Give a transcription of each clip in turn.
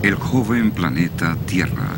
El joven planeta Tierra.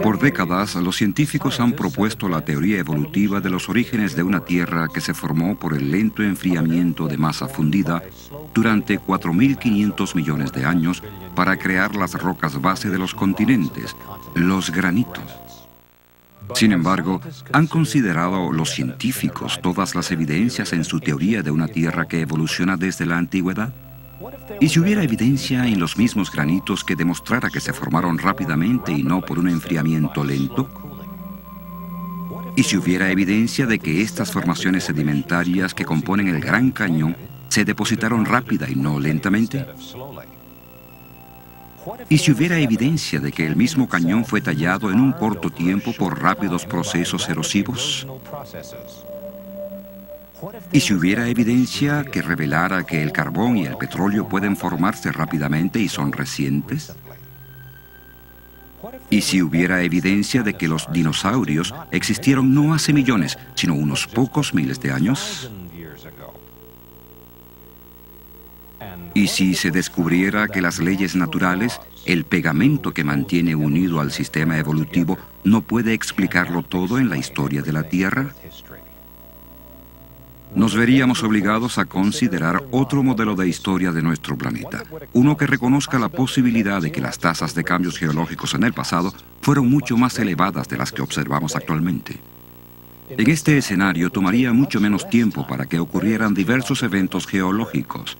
Por décadas, los científicos han propuesto la teoría evolutiva de los orígenes de una Tierra que se formó por el lento enfriamiento de masa fundida durante 4.500 millones de años para crear las rocas base de los continentes, los granitos. Sin embargo, ¿han considerado los científicos todas las evidencias en su teoría de una Tierra que evoluciona desde la antigüedad? ¿Y si hubiera evidencia en los mismos granitos que demostrara que se formaron rápidamente y no por un enfriamiento lento? ¿Y si hubiera evidencia de que estas formaciones sedimentarias que componen el Gran Cañón se depositaron rápida y no lentamente? ¿Y si hubiera evidencia de que el mismo cañón fue tallado en un corto tiempo por rápidos procesos erosivos? ¿Y si hubiera evidencia que revelara que el carbón y el petróleo pueden formarse rápidamente y son recientes? ¿Y si hubiera evidencia de que los dinosaurios existieron no hace millones, sino unos pocos miles de años? ¿Y si se descubriera que las leyes naturales, el pegamento que mantiene unido al sistema evolutivo, no puede explicarlo todo en la historia de la Tierra? Nos veríamos obligados a considerar otro modelo de historia de nuestro planeta, uno que reconozca la posibilidad de que las tasas de cambios geológicos en el pasado fueron mucho más elevadas de las que observamos actualmente. En este escenario tomaría mucho menos tiempo para que ocurrieran diversos eventos geológicos.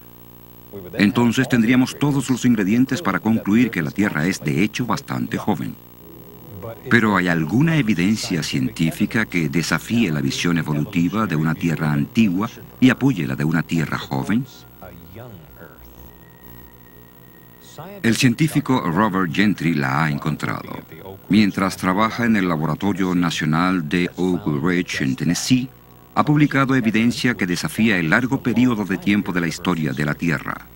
Entonces tendríamos todos los ingredientes para concluir que la Tierra es de hecho bastante joven. Pero ¿hay alguna evidencia científica que desafíe la visión evolutiva de una Tierra antigua y apoye la de una Tierra joven? El científico Robert Gentry la ha encontrado. Mientras trabaja en el Laboratorio Nacional de Oak Ridge en Tennessee, ha publicado evidencia que desafía el largo periodo de tiempo de la historia de la Tierra.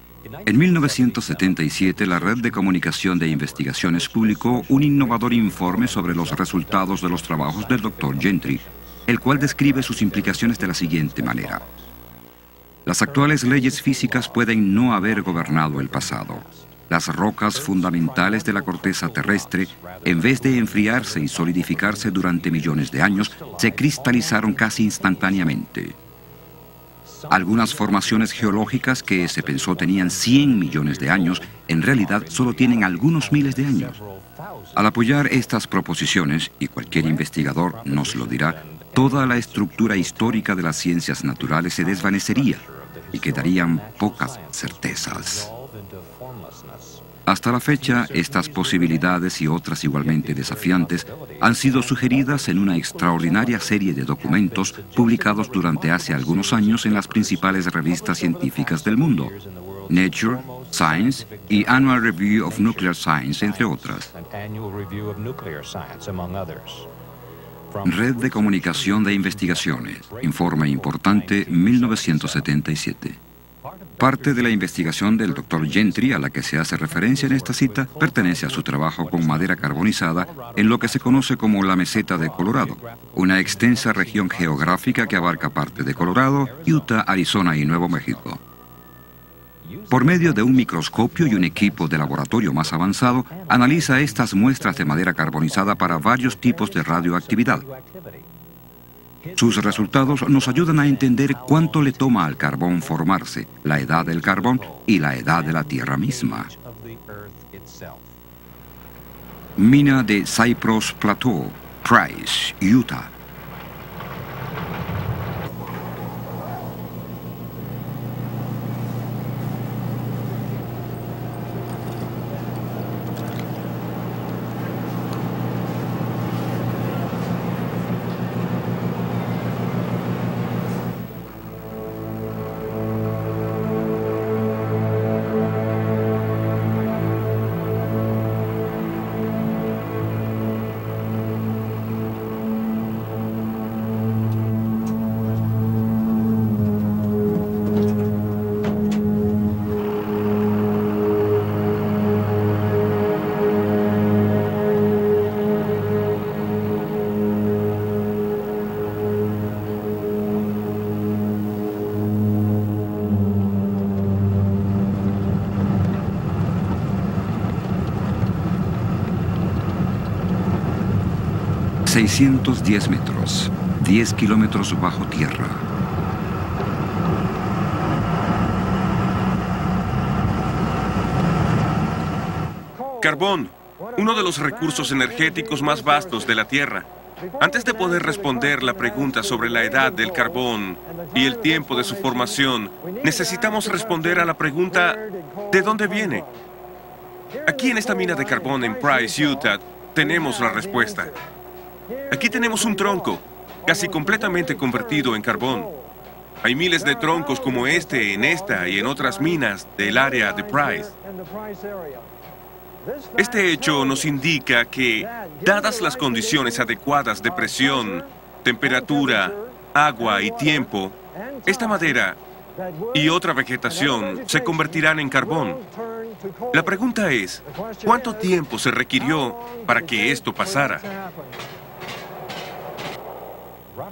En 1977, la Red de Comunicación de Investigaciones publicó un innovador informe sobre los resultados de los trabajos del Dr. Gentry, el cual describe sus implicaciones de la siguiente manera. Las actuales leyes físicas pueden no haber gobernado el pasado. Las rocas fundamentales de la corteza terrestre, en vez de enfriarse y solidificarse durante millones de años, se cristalizaron casi instantáneamente. Algunas formaciones geológicas que se pensó tenían 100 millones de años, en realidad solo tienen algunos miles de años. Al apoyar estas proposiciones, y cualquier investigador nos lo dirá, toda la estructura histórica de las ciencias naturales se desvanecería y quedarían pocas certezas. Hasta la fecha, estas posibilidades y otras igualmente desafiantes han sido sugeridas en una extraordinaria serie de documentos publicados durante hace algunos años en las principales revistas científicas del mundo, Nature, Science y Annual Review of Nuclear Science, entre otras. Red de Comunicación de Investigaciones, Informe Importante, 1977. Parte de la investigación del Dr. Gentry, a la que se hace referencia en esta cita, pertenece a su trabajo con madera carbonizada en lo que se conoce como la Meseta de Colorado, una extensa región geográfica que abarca parte de Colorado, Utah, Arizona y Nuevo México. Por medio de un microscopio y un equipo de laboratorio más avanzado, analiza estas muestras de madera carbonizada para varios tipos de radioactividad. Sus resultados nos ayudan a entender cuánto le toma al carbón formarse, la edad del carbón y la edad de la Tierra misma. Mina de Cypress Plateau, Price, Utah. ...610 metros, 10 kilómetros bajo tierra. Carbón, uno de los recursos energéticos más vastos de la Tierra. Antes de poder responder la pregunta sobre la edad del carbón y el tiempo de su formación, necesitamos responder a la pregunta ¿de dónde viene? Aquí en esta mina de carbón en Price, Utah, tenemos la respuesta. Aquí tenemos un tronco, casi completamente convertido en carbón. Hay miles de troncos como este en esta y en otras minas del área de Price. Este hecho nos indica que, dadas las condiciones adecuadas de presión, temperatura, agua y tiempo, esta madera y otra vegetación se convertirán en carbón. La pregunta es, ¿cuánto tiempo se requirió para que esto pasara?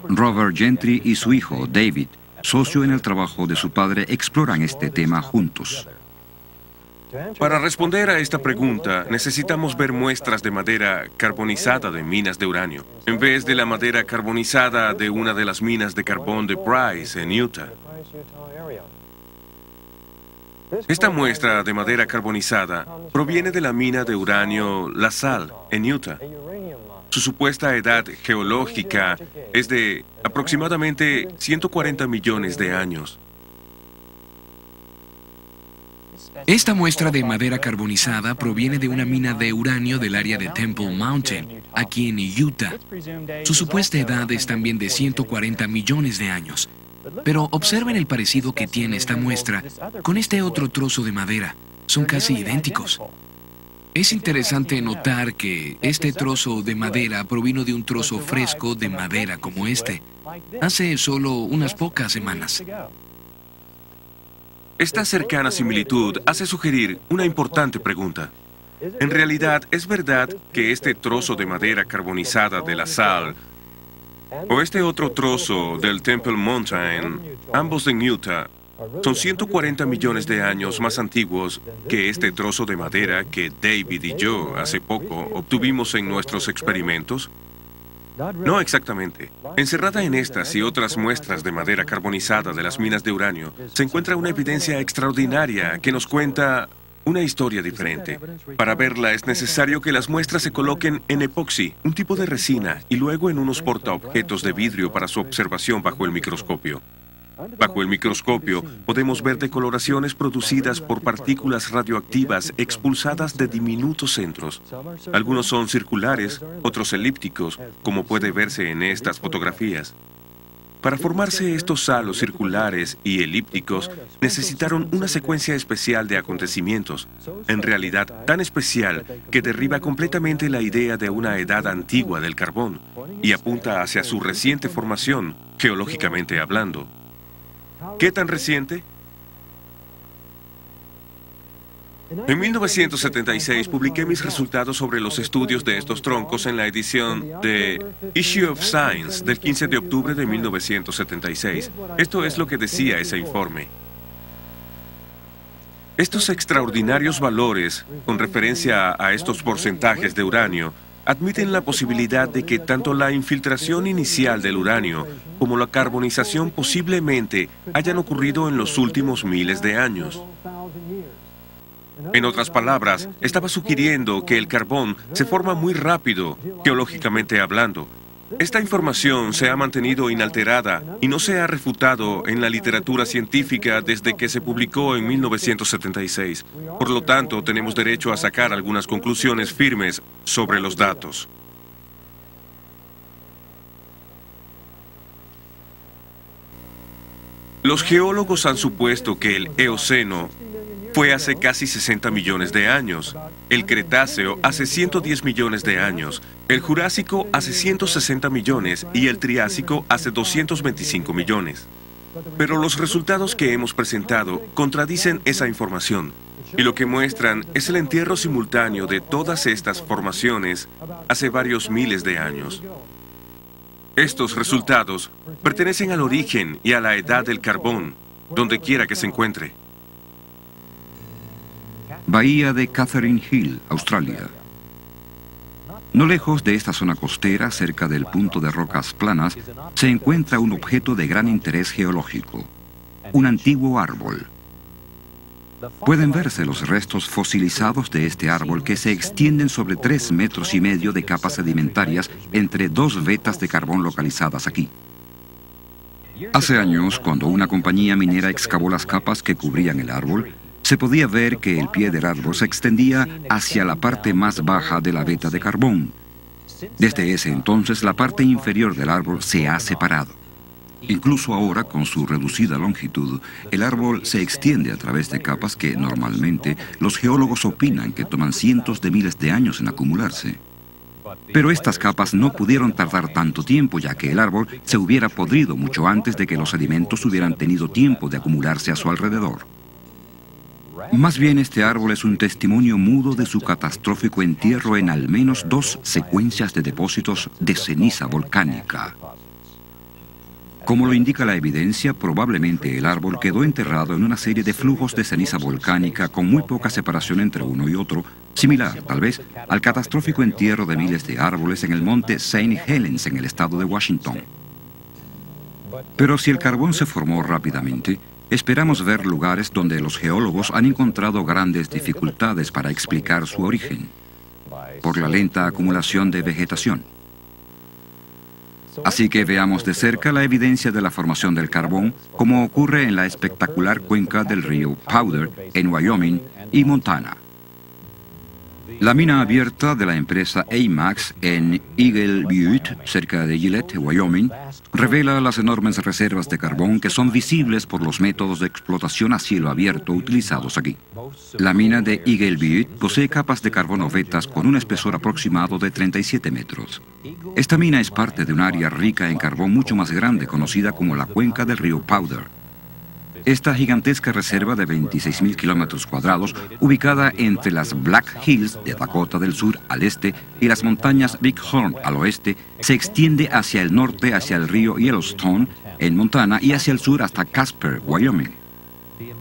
Robert Gentry y su hijo, David, socio en el trabajo de su padre, exploran este tema juntos. Para responder a esta pregunta, necesitamos ver muestras de madera carbonizada de minas de uranio, en vez de la madera carbonizada de una de las minas de carbón de Price, en Utah. Esta muestra de madera carbonizada proviene de la mina de uranio La Sal, en Utah. Su supuesta edad geológica es de aproximadamente 140 millones de años. Esta muestra de madera carbonizada proviene de una mina de uranio del área de Temple Mountain, aquí en Utah. Su supuesta edad es también de 140 millones de años. Pero observen el parecido que tiene esta muestra con este otro trozo de madera. Son casi idénticos. Es interesante notar que este trozo de madera provino de un trozo fresco de madera como este, hace solo unas pocas semanas. Esta cercana similitud hace sugerir una importante pregunta. En realidad, ¿es verdad que este trozo de madera carbonizada de La Sal o este otro trozo del Temple Mountain, ambos en Utah, son 140 millones de años más antiguos que este trozo de madera que David y yo hace poco obtuvimos en nuestros experimentos? No exactamente. Encerrada en estas y otras muestras de madera carbonizada de las minas de uranio, se encuentra una evidencia extraordinaria que nos cuenta una historia diferente. Para verla es necesario que las muestras se coloquen en epoxi, un tipo de resina, y luego en unos portaobjetos de vidrio para su observación bajo el microscopio. Bajo el microscopio podemos ver decoloraciones producidas por partículas radioactivas expulsadas de diminutos centros. Algunos son circulares, otros elípticos, como puede verse en estas fotografías. Para formarse estos halos circulares y elípticos, necesitaron una secuencia especial de acontecimientos, en realidad tan especial que derriba completamente la idea de una edad antigua del carbón y apunta hacia su reciente formación, geológicamente hablando. ¿Qué tan reciente? En 1976 publiqué mis resultados sobre los estudios de estos troncos en la edición de Issue of Science del 15 de octubre de 1976. Esto es lo que decía ese informe. Estos extraordinarios valores, con referencia a estos porcentajes de uranio, admiten la posibilidad de que tanto la infiltración inicial del uranio como la carbonización posiblemente hayan ocurrido en los últimos miles de años. En otras palabras, estaba sugiriendo que el carbón se forma muy rápido, geológicamente hablando. Esta información se ha mantenido inalterada y no se ha refutado en la literatura científica desde que se publicó en 1976. Por lo tanto, tenemos derecho a sacar algunas conclusiones firmes sobre los datos. Los geólogos han supuesto que el Eoceno fue hace casi 60 millones de años, el Cretáceo hace 110 millones de años, el Jurásico hace 160 millones y el Triásico hace 225 millones. Pero los resultados que hemos presentado contradicen esa información, y lo que muestran es el entierro simultáneo de todas estas formaciones hace varios miles de años. Estos resultados pertenecen al origen y a la edad del carbón, donde quiera que se encuentre. Bahía de Catherine Hill, Australia. No lejos de esta zona costera, cerca del punto de rocas planas, se encuentra un objeto de gran interés geológico, un antiguo árbol. Pueden verse los restos fosilizados de este árbol que se extienden sobre 3,5 metros de capas sedimentarias entre 2 vetas de carbón localizadas aquí. Hace años, cuando una compañía minera excavó las capas que cubrían el árbol, se podía ver que el pie del árbol se extendía hacia la parte más baja de la veta de carbón. Desde ese entonces, la parte inferior del árbol se ha separado. Incluso ahora, con su reducida longitud, el árbol se extiende a través de capas que, normalmente, los geólogos opinan que toman cientos de miles de años en acumularse. Pero estas capas no pudieron tardar tanto tiempo, ya que el árbol se hubiera podrido mucho antes de que los sedimentos hubieran tenido tiempo de acumularse a su alrededor. Más bien, este árbol es un testimonio mudo de su catastrófico entierro en al menos 2 secuencias de depósitos de ceniza volcánica. Como lo indica la evidencia, probablemente el árbol quedó enterrado en una serie de flujos de ceniza volcánica con muy poca separación entre uno y otro, similar, tal vez, al catastrófico entierro de miles de árboles en el monte St. Helens en el estado de Washington. Pero si el carbón se formó rápidamente, esperamos ver lugares donde los geólogos han encontrado grandes dificultades para explicar su origen, por la lenta acumulación de vegetación. Así que veamos de cerca la evidencia de la formación del carbón, como ocurre en la espectacular cuenca del río Powder en Wyoming y Montana. La mina abierta de la empresa AMAX en Eagle Butte, cerca de Gillette, Wyoming, revela las enormes reservas de carbón que son visibles por los métodos de explotación a cielo abierto utilizados aquí. La mina de Eagle Butte posee capas de carbono vetas con un espesor aproximado de 37 metros. Esta mina es parte de un área rica en carbón mucho más grande, conocida como la cuenca del río Powder. Esta gigantesca reserva de 26,000 kilómetros cuadrados, ubicada entre las Black Hills de Dakota del Sur al este y las montañas Big Horn al oeste, se extiende hacia el norte hacia el río Yellowstone en Montana y hacia el sur hasta Casper, Wyoming.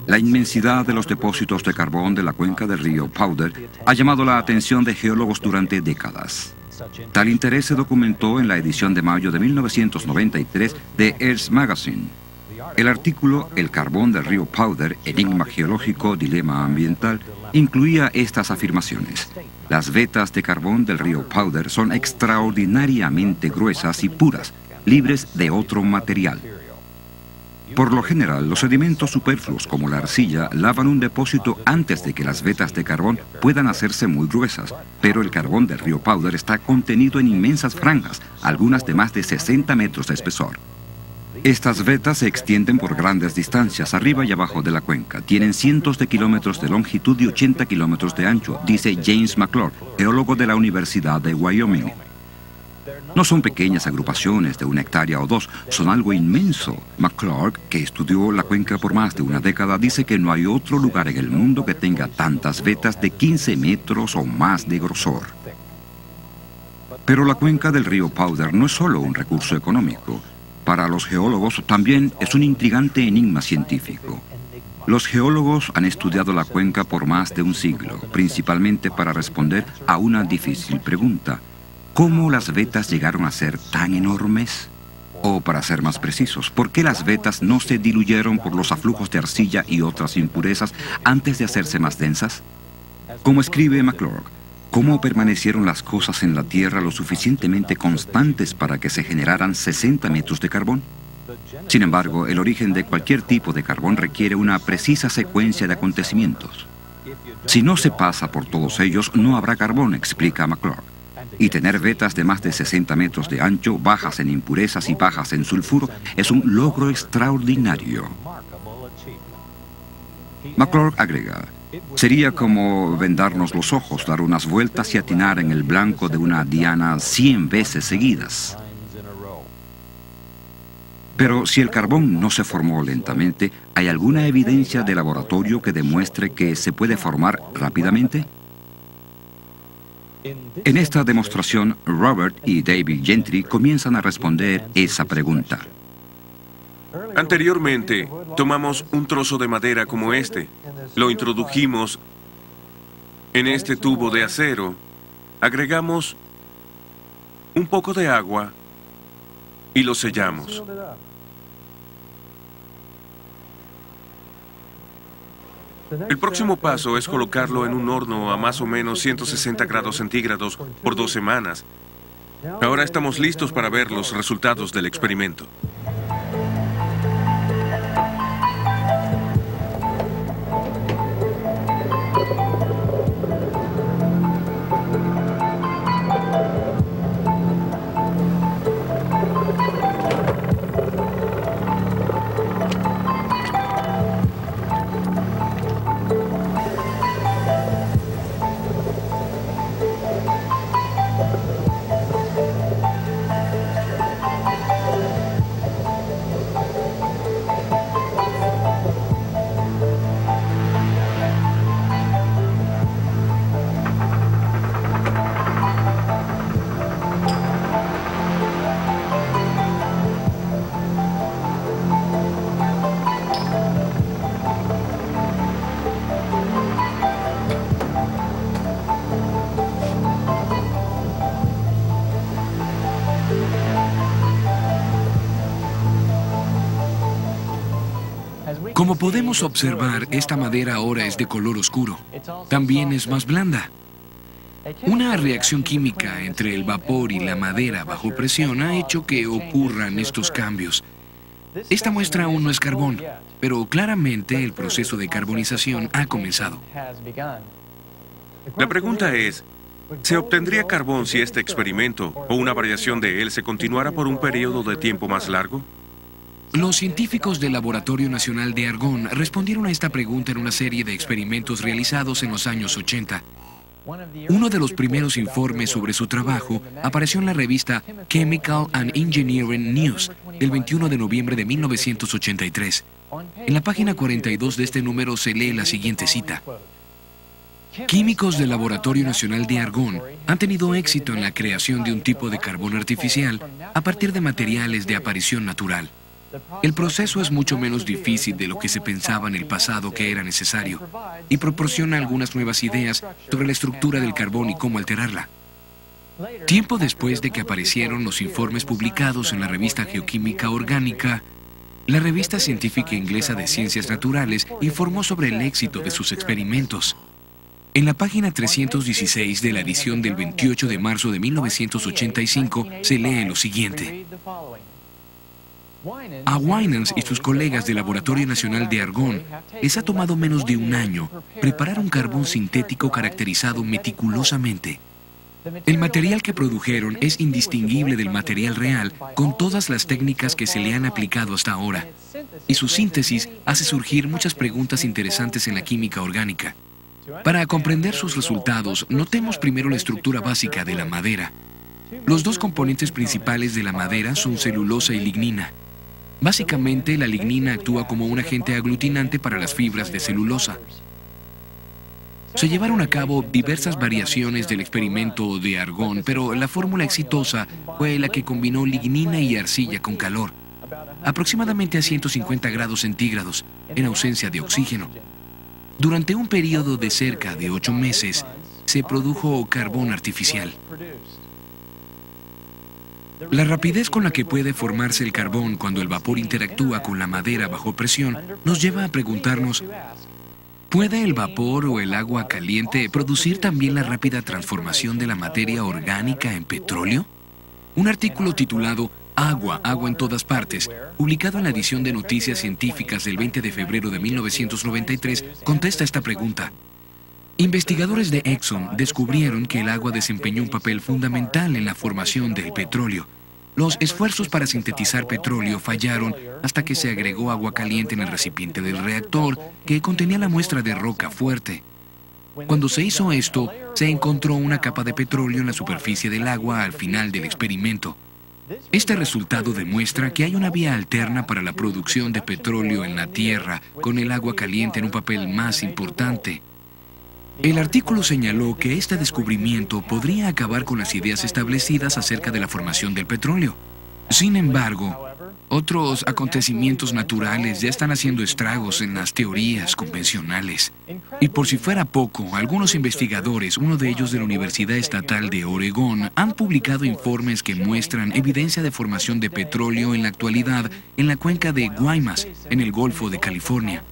La inmensidad de los depósitos de carbón de la cuenca del río Powder ha llamado la atención de geólogos durante décadas. Tal interés se documentó en la edición de mayo de 1993 de Earth Magazine. El artículo El carbón del río Powder, enigma geológico, dilema ambiental, incluía estas afirmaciones. Las vetas de carbón del río Powder son extraordinariamente gruesas y puras, libres de otro material. Por lo general, los sedimentos superfluos como la arcilla lavan un depósito antes de que las vetas de carbón puedan hacerse muy gruesas, pero el carbón del río Powder está contenido en inmensas franjas, algunas de más de 60 metros de espesor. Estas vetas se extienden por grandes distancias arriba y abajo de la cuenca. Tienen cientos de kilómetros de longitud y 80 kilómetros de ancho, dice James McClure, geólogo de la Universidad de Wyoming. No son pequeñas agrupaciones de 1 hectárea o 2, son algo inmenso. McClure, que estudió la cuenca por más de una década, dice que no hay otro lugar en el mundo que tenga tantas vetas de 15 metros o más de grosor. Pero la cuenca del río Powder no es solo un recurso económico. Para los geólogos también es un intrigante enigma científico. Los geólogos han estudiado la cuenca por más de un siglo, principalmente para responder a una difícil pregunta. ¿Cómo las vetas llegaron a ser tan enormes? O, para ser más precisos, ¿por qué las vetas no se diluyeron por los aflujos de arcilla y otras impurezas antes de hacerse más densas? Como escribe McClurg, ¿cómo permanecieron las cosas en la Tierra lo suficientemente constantes para que se generaran 60 metros de carbón? Sin embargo, el origen de cualquier tipo de carbón requiere una precisa secuencia de acontecimientos. Si no se pasa por todos ellos, no habrá carbón, explica McClurg. Y tener vetas de más de 60 metros de ancho, bajas en impurezas y bajas en sulfuro, es un logro extraordinario. McClurg agrega, sería como vendarnos los ojos, dar unas vueltas y atinar en el blanco de una diana 100 veces seguidas. Pero si el carbón no se formó lentamente, ¿hay alguna evidencia de laboratorio que demuestre que se puede formar rápidamente? En esta demostración, Robert y David Gentry comienzan a responder esa pregunta. Anteriormente, tomamos un trozo de madera como este, lo introdujimos en este tubo de acero, agregamos un poco de agua y lo sellamos. El próximo paso es colocarlo en un horno a más o menos 160 grados centígrados por 2 semanas. Ahora estamos listos para ver los resultados del experimento. Como podemos observar, esta madera ahora es de color oscuro. También es más blanda. Una reacción química entre el vapor y la madera bajo presión ha hecho que ocurran estos cambios. Esta muestra aún no es carbón, pero claramente el proceso de carbonización ha comenzado. La pregunta es, ¿se obtendría carbón si este experimento o una variación de él se continuara por un periodo de tiempo más largo? Los científicos del Laboratorio Nacional de Argonne respondieron a esta pregunta en una serie de experimentos realizados en los años 80. Uno de los primeros informes sobre su trabajo apareció en la revista Chemical and Engineering News del 21 de noviembre de 1983. En la página 42 de este número se lee la siguiente cita. Químicos del Laboratorio Nacional de Argonne han tenido éxito en la creación de un tipo de carbón artificial a partir de materiales de aparición natural. El proceso es mucho menos difícil de lo que se pensaba en el pasado que era necesario y proporciona algunas nuevas ideas sobre la estructura del carbón y cómo alterarla. Tiempo después de que aparecieron los informes publicados en la revista Geoquímica Orgánica, la revista científica inglesa de Ciencias Naturales informó sobre el éxito de sus experimentos. En la página 316 de la edición del 28 de marzo de 1985 se lee lo siguiente. A Winans y sus colegas del Laboratorio Nacional de Argonne les ha tomado menos de un año preparar un carbón sintético caracterizado meticulosamente. El material que produjeron es indistinguible del material real con todas las técnicas que se le han aplicado hasta ahora, y su síntesis hace surgir muchas preguntas interesantes en la química orgánica. Para comprender sus resultados, notemos primero la estructura básica de la madera. Los dos componentes principales de la madera son celulosa y lignina. Básicamente, la lignina actúa como un agente aglutinante para las fibras de celulosa. Se llevaron a cabo diversas variaciones del experimento de Argonne, pero la fórmula exitosa fue la que combinó lignina y arcilla con calor, aproximadamente a 150 grados centígrados, en ausencia de oxígeno. Durante un periodo de cerca de 8 meses, se produjo carbón artificial. La rapidez con la que puede formarse el carbón cuando el vapor interactúa con la madera bajo presión nos lleva a preguntarnos, ¿Puede el vapor o el agua caliente producir también la rápida transformación de la materia orgánica en petróleo? Un artículo titulado Agua en todas partes, publicado en la edición de Noticias Científicas del 20 de febrero de 1993, contesta esta pregunta. Investigadores de Exxon descubrieron que el agua desempeñó un papel fundamental en la formación del petróleo. Los esfuerzos para sintetizar petróleo fallaron hasta que se agregó agua caliente en el recipiente del reactor, que contenía la muestra de roca fuerte. Cuando se hizo esto, se encontró una capa de petróleo en la superficie del agua al final del experimento. Este resultado demuestra que hay una vía alterna para la producción de petróleo en la Tierra, con el agua caliente en un papel más importante. El artículo señaló que este descubrimiento podría acabar con las ideas establecidas acerca de la formación del petróleo. Sin embargo, otros acontecimientos naturales ya están haciendo estragos en las teorías convencionales. Y por si fuera poco, algunos investigadores, uno de ellos de la Universidad Estatal de Oregón, han publicado informes que muestran evidencia de formación de petróleo en la actualidad en la cuenca de Guaymas, en el Golfo de California.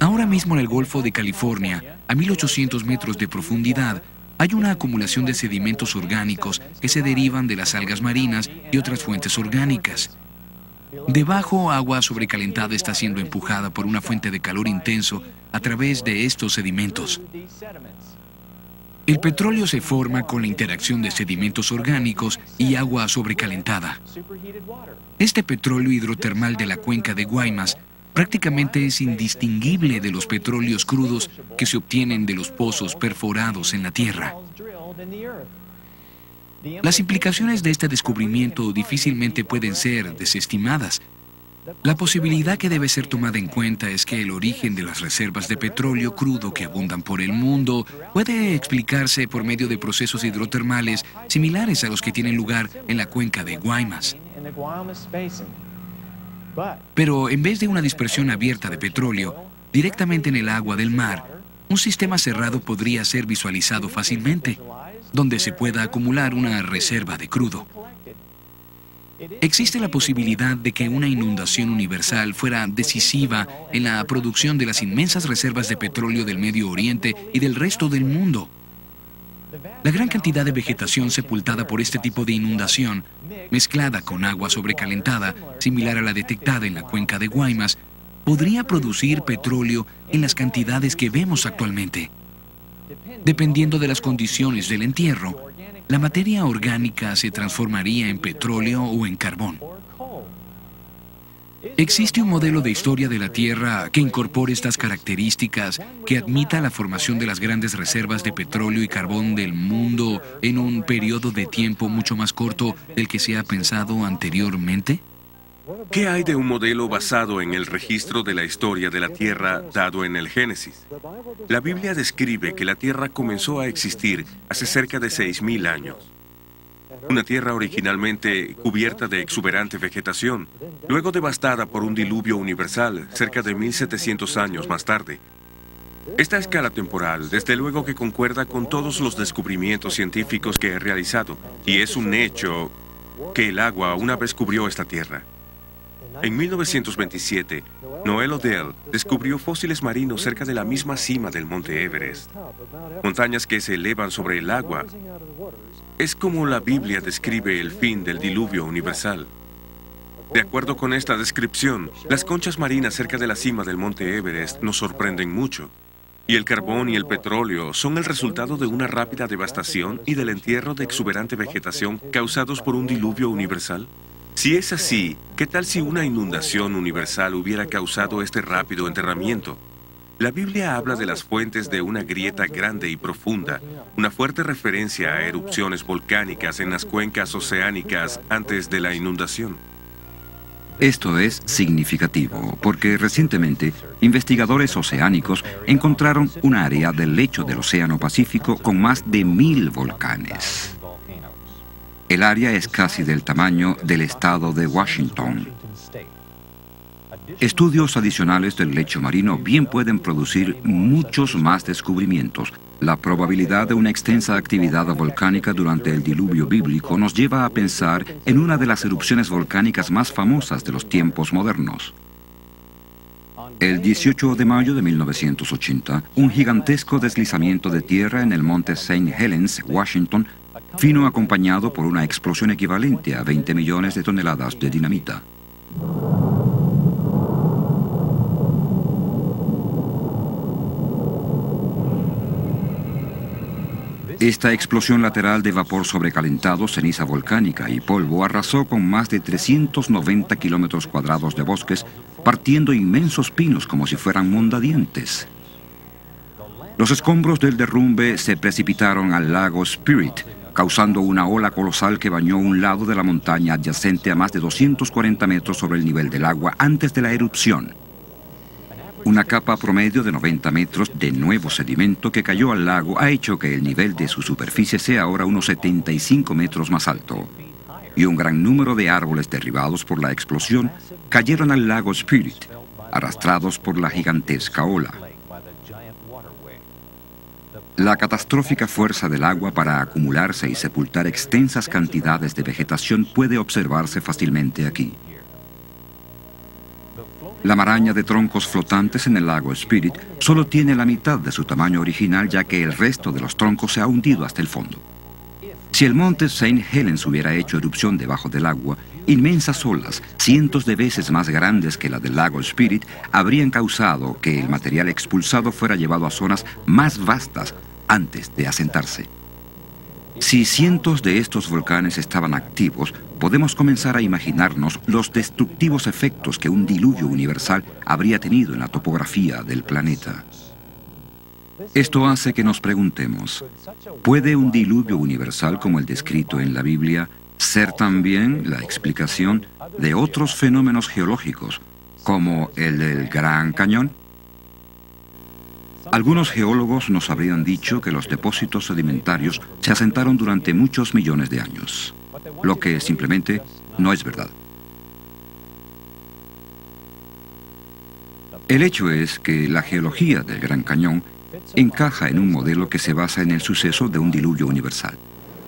Ahora mismo en el Golfo de California, a 1.800 metros de profundidad, hay una acumulación de sedimentos orgánicos que se derivan de las algas marinas y otras fuentes orgánicas. Debajo, agua sobrecalentada está siendo empujada por una fuente de calor intenso a través de estos sedimentos. El petróleo se forma con la interacción de sedimentos orgánicos y agua sobrecalentada. Este petróleo hidrotermal de la cuenca de Guaymas prácticamente es indistinguible de los petróleos crudos que se obtienen de los pozos perforados en la Tierra. Las implicaciones de este descubrimiento difícilmente pueden ser desestimadas. La posibilidad que debe ser tomada en cuenta es que el origen de las reservas de petróleo crudo que abundan por el mundo puede explicarse por medio de procesos hidrotermales similares a los que tienen lugar en la cuenca de Guaymas. Pero en vez de una dispersión abierta de petróleo directamente en el agua del mar, un sistema cerrado podría ser visualizado fácilmente, donde se pueda acumular una reserva de crudo. Existe la posibilidad de que una inundación universal fuera decisiva en la producción de las inmensas reservas de petróleo del Medio Oriente y del resto del mundo. La gran cantidad de vegetación sepultada por este tipo de inundación, mezclada con agua sobrecalentada, similar a la detectada en la cuenca de Guaymas, podría producir petróleo en las cantidades que vemos actualmente. Dependiendo de las condiciones del entierro, la materia orgánica se transformaría en petróleo o en carbón. ¿Existe un modelo de historia de la Tierra que incorpore estas características, que admita la formación de las grandes reservas de petróleo y carbón del mundo en un periodo de tiempo mucho más corto del que se ha pensado anteriormente? ¿Qué hay de un modelo basado en el registro de la historia de la Tierra dado en el Génesis? La Biblia describe que la Tierra comenzó a existir hace cerca de 6.000 años. Una tierra originalmente cubierta de exuberante vegetación, luego devastada por un diluvio universal cerca de 1.700 años más tarde. Esta escala temporal, desde luego que concuerda con todos los descubrimientos científicos que he realizado, y es un hecho que el agua una vez cubrió esta tierra. En 1927, Noel Odell descubrió fósiles marinos cerca de la misma cima del monte Everest, montañas que se elevan sobre el agua. Es como la Biblia describe el fin del diluvio universal. De acuerdo con esta descripción, las conchas marinas cerca de la cima del monte Everest nos sorprenden mucho. Y el carbón y el petróleo son el resultado de una rápida devastación y del entierro de exuberante vegetación causados por un diluvio universal. Si es así, ¿qué tal si una inundación universal hubiera causado este rápido enterramiento? La Biblia habla de las fuentes de una grieta grande y profunda, una fuerte referencia a erupciones volcánicas en las cuencas oceánicas antes de la inundación. Esto es significativo porque recientemente investigadores oceánicos encontraron un área del lecho del Océano Pacífico con más de 1.000 volcanes. El área es casi del tamaño del estado de Washington. Estudios adicionales del lecho marino bien pueden producir muchos más descubrimientos. La probabilidad de una extensa actividad volcánica durante el diluvio bíblico nos lleva a pensar en una de las erupciones volcánicas más famosas de los tiempos modernos. El 18 de mayo de 1980, un gigantesco deslizamiento de tierra en el monte St. Helens, Washington, vino acompañado por una explosión equivalente a 20 millones de toneladas de dinamita. Esta explosión lateral de vapor sobrecalentado, ceniza volcánica y polvo arrasó con más de 390 kilómetros cuadrados de bosques, partiendo inmensos pinos como si fueran mondadientes. Los escombros del derrumbe se precipitaron al lago Spirit, causando una ola colosal que bañó un lado de la montaña adyacente a más de 240 metros sobre el nivel del agua antes de la erupción. Una capa promedio de 90 metros de nuevo sedimento que cayó al lago ha hecho que el nivel de su superficie sea ahora unos 75 metros más alto. Y un gran número de árboles derribados por la explosión cayeron al lago Spirit, arrastrados por la gigantesca ola. La catastrófica fuerza del agua para acumularse y sepultar extensas cantidades de vegetación puede observarse fácilmente aquí. La maraña de troncos flotantes en el lago Spirit solo tiene la mitad de su tamaño original, ya que el resto de los troncos se ha hundido hasta el fondo. Si el monte St. Helens hubiera hecho erupción debajo del agua, inmensas olas, cientos de veces más grandes que la del lago Spirit, habrían causado que el material expulsado fuera llevado a zonas más vastas antes de asentarse. Si cientos de estos volcanes estaban activos, podemos comenzar a imaginarnos los destructivos efectos que un diluvio universal habría tenido en la topografía del planeta. Esto hace que nos preguntemos, ¿puede un diluvio universal como el descrito en la Biblia ser también la explicación de otros fenómenos geológicos, como el del Gran Cañón? Algunos geólogos nos habrían dicho que los depósitos sedimentarios se asentaron durante muchos millones de años, lo que simplemente no es verdad. El hecho es que la geología del Gran Cañón encaja en un modelo que se basa en el suceso de un diluvio universal.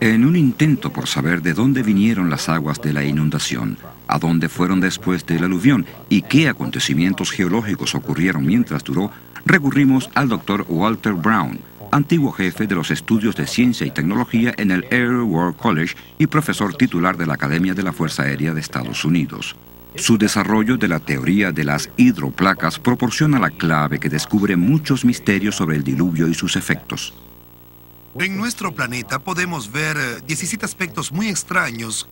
En un intento por saber de dónde vinieron las aguas de la inundación, a dónde fueron después del aluvión y qué acontecimientos geológicos ocurrieron mientras duró, recurrimos al Dr. Walter Brown, antiguo jefe de los estudios de ciencia y tecnología en el Air War College y profesor titular de la Academia de la Fuerza Aérea de Estados Unidos. Su desarrollo de la teoría de las hidroplacas proporciona la clave que descubre muchos misterios sobre el diluvio y sus efectos. En nuestro planeta podemos ver 17 aspectos muy extraños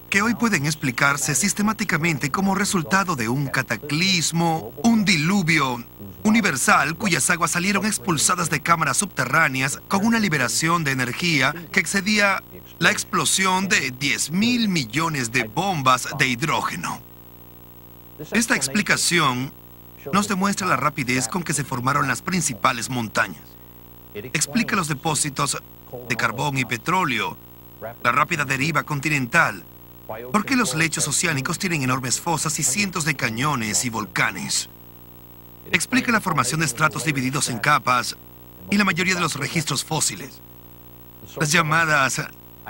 que hoy pueden explicarse sistemáticamente como resultado de un cataclismo, un diluvio universal cuyas aguas salieron expulsadas de cámaras subterráneas con una liberación de energía que excedía la explosión de 10.000 millones de bombas de hidrógeno. Esta explicación nos demuestra la rapidez con que se formaron las principales montañas. Explica los depósitos de carbón y petróleo, la rápida deriva continental, por qué los lechos oceánicos tienen enormes fosas y cientos de cañones y volcanes. Explica la formación de estratos divididos en capas y la mayoría de los registros fósiles, las llamadas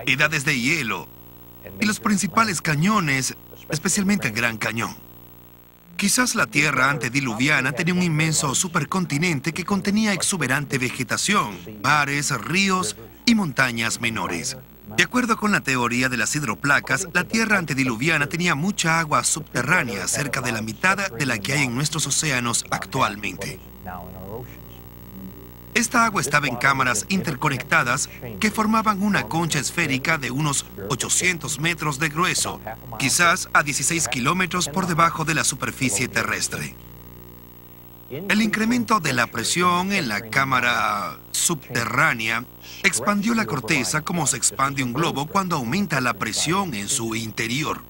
edades de hielo y los principales cañones, especialmente el Gran Cañón. Quizás la Tierra antediluviana tenía un inmenso supercontinente que contenía exuberante vegetación, mares, ríos y montañas menores. De acuerdo con la teoría de las hidroplacas, la Tierra antediluviana tenía mucha agua subterránea, cerca de la mitad de la que hay en nuestros océanos actualmente. Esta agua estaba en cámaras interconectadas que formaban una concha esférica de unos 800 metros de grueso, quizás a 16 kilómetros por debajo de la superficie terrestre. El incremento de la presión en la cámara subterránea expandió la corteza como se expande un globo cuando aumenta la presión en su interior.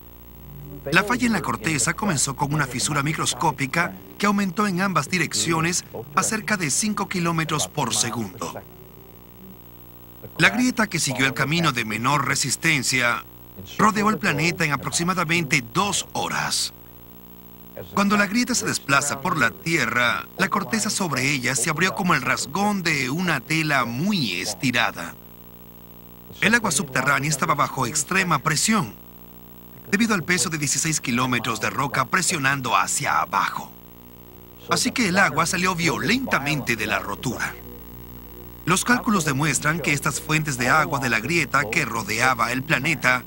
La falla en la corteza comenzó con una fisura microscópica que aumentó en ambas direcciones a cerca de 5 kilómetros por segundo. La grieta que siguió el camino de menor resistencia rodeó el planeta en aproximadamente 2 horas. Cuando la grieta se desplaza por la Tierra, la corteza sobre ella se abrió como el rasgón de una tela muy estirada. El agua subterránea estaba bajo extrema presión, debido al peso de 16 kilómetros de roca presionando hacia abajo. así que el agua salió violentamente de la rotura. Los cálculos demuestran que estas fuentes de agua de la grieta que rodeaba el planeta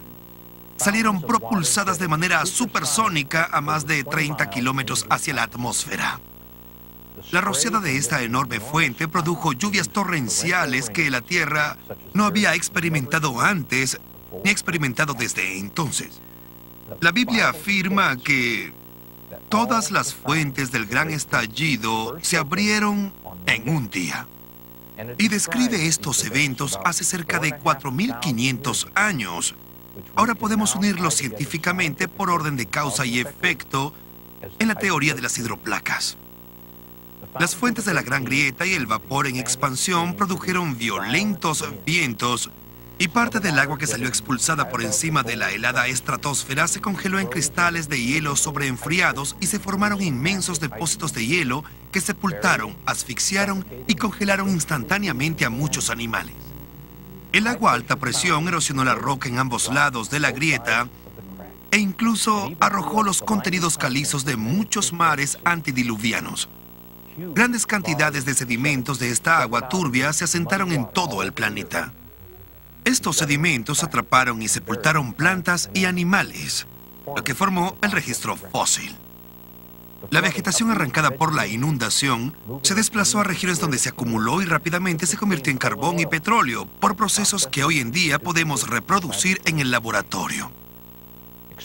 salieron propulsadas de manera supersónica a más de 30 kilómetros hacia la atmósfera. La rociada de esta enorme fuente produjo lluvias torrenciales que la Tierra no había experimentado antes ni experimentado desde entonces. La Biblia afirma que todas las fuentes del gran estallido se abrieron en un día. Y describe estos eventos hace cerca de 4.500 años. Ahora podemos unirlos científicamente por orden de causa y efecto en la teoría de las hidroplacas. Las fuentes de la Gran Grieta y el vapor en expansión produjeron violentos vientos y parte del agua que salió expulsada por encima de la helada estratosfera se congeló en cristales de hielo sobreenfriados y se formaron inmensos depósitos de hielo que sepultaron, asfixiaron y congelaron instantáneamente a muchos animales. El agua a alta presión erosionó la roca en ambos lados de la grieta e incluso arrojó los contenidos calizos de muchos mares antediluvianos. Grandes cantidades de sedimentos de esta agua turbia se asentaron en todo el planeta. Estos sedimentos atraparon y sepultaron plantas y animales, lo que formó el registro fósil. La vegetación arrancada por la inundación se desplazó a regiones donde se acumuló y rápidamente se convirtió en carbón y petróleo por procesos que hoy en día podemos reproducir en el laboratorio.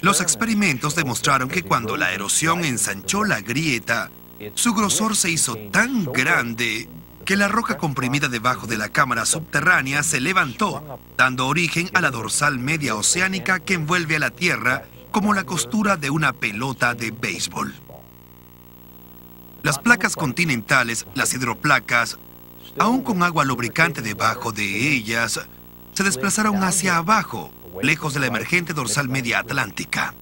Los experimentos demostraron que cuando la erosión ensanchó la grieta, su grosor se hizo tan grande que la roca comprimida debajo de la cámara subterránea se levantó, dando origen a la dorsal media oceánica que envuelve a la Tierra como la costura de una pelota de béisbol. Las placas continentales, las hidroplacas, aún con agua lubricante debajo de ellas, se desplazaron hacia abajo, lejos de la emergente dorsal media atlántica.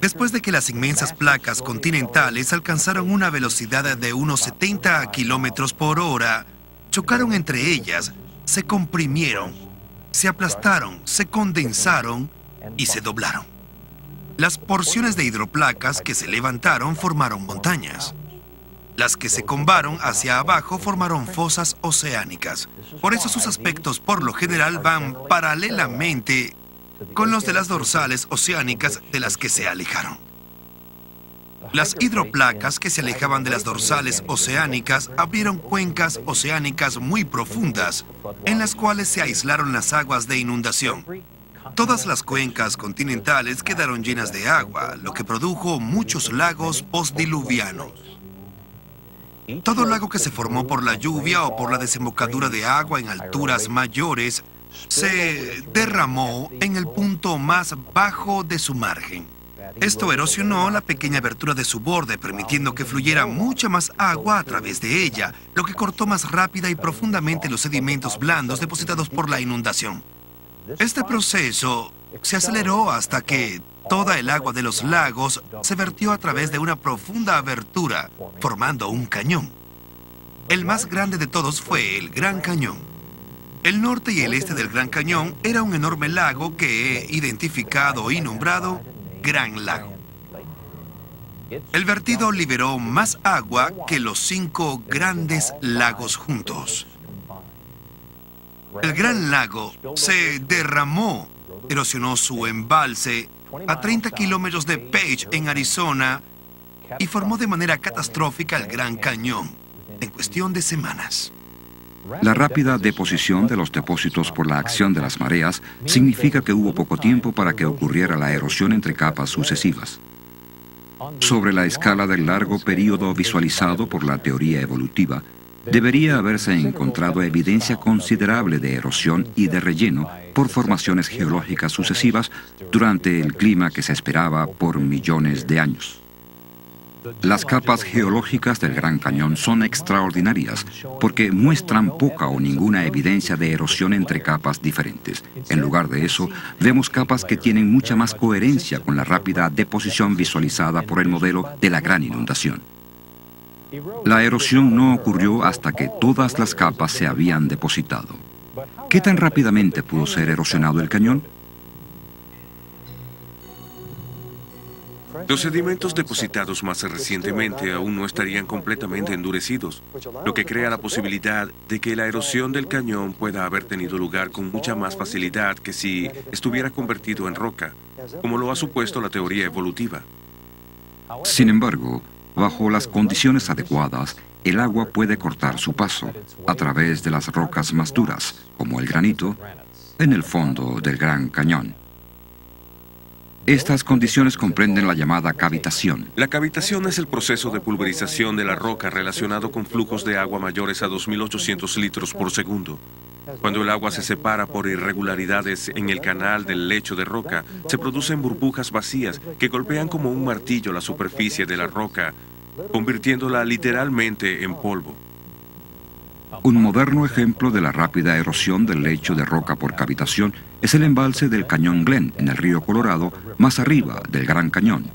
Después de que las inmensas placas continentales alcanzaron una velocidad de unos 70 kilómetros por hora, chocaron entre ellas, se comprimieron, se aplastaron, se condensaron y se doblaron. Las porciones de hidroplacas que se levantaron formaron montañas. Las que se combaron hacia abajo formaron fosas oceánicas. Por eso sus aspectos por lo general van paralelamente con los de las dorsales oceánicas de las que se alejaron. Las hidroplacas que se alejaban de las dorsales oceánicas abrieron cuencas oceánicas muy profundas, en las cuales se aislaron las aguas de inundación. Todas las cuencas continentales quedaron llenas de agua, lo que produjo muchos lagos postdiluvianos. Todo lago que se formó por la lluvia o por la desembocadura de agua en alturas mayores se derramó en el punto más bajo de su margen. Esto erosionó la pequeña abertura de su borde, permitiendo que fluyera mucha más agua a través de ella, lo que cortó más rápida y profundamente los sedimentos blandos depositados por la inundación. Este proceso se aceleró hasta que toda el agua de los lagos se vertió a través de una profunda abertura, formando un cañón. El más grande de todos fue el Gran Cañón. El norte y el este del Gran Cañón era un enorme lago que he identificado y nombrado Gran Lago. El vertido liberó más agua que los 5 grandes lagos juntos. El Gran Lago se derramó, erosionó su embalse a 30 kilómetros de Page, en Arizona, y formó de manera catastrófica el Gran Cañón, en cuestión de semanas. La rápida deposición de los depósitos por la acción de las mareas significa que hubo poco tiempo para que ocurriera la erosión entre capas sucesivas. Sobre la escala del largo período visualizado por la teoría evolutiva, debería haberse encontrado evidencia considerable de erosión y de relleno por formaciones geológicas sucesivas durante el clima que se esperaba por millones de años. Las capas geológicas del Gran Cañón son extraordinarias porque muestran poca o ninguna evidencia de erosión entre capas diferentes. En lugar de eso, vemos capas que tienen mucha más coherencia con la rápida deposición visualizada por el modelo de la gran inundación. La erosión no ocurrió hasta que todas las capas se habían depositado. ¿Qué tan rápidamente pudo ser erosionado el cañón? Los sedimentos depositados más recientemente aún no estarían completamente endurecidos, lo que crea la posibilidad de que la erosión del cañón pueda haber tenido lugar con mucha más facilidad que si estuviera convertido en roca, como lo ha supuesto la teoría evolutiva. Sin embargo, bajo las condiciones adecuadas, el agua puede cortar su paso a través de las rocas más duras, como el granito, en el fondo del Gran Cañón. Estas condiciones comprenden la llamada cavitación. La cavitación es el proceso de pulverización de la roca relacionado con flujos de agua mayores a 2.800 litros por segundo. Cuando el agua se separa por irregularidades en el canal del lecho de roca, se producen burbujas vacías que golpean como un martillo la superficie de la roca, convirtiéndola literalmente en polvo. Un moderno ejemplo de la rápida erosión del lecho de roca por cavitación es el embalse del Cañón Glen en el río Colorado, más arriba del Gran Cañón.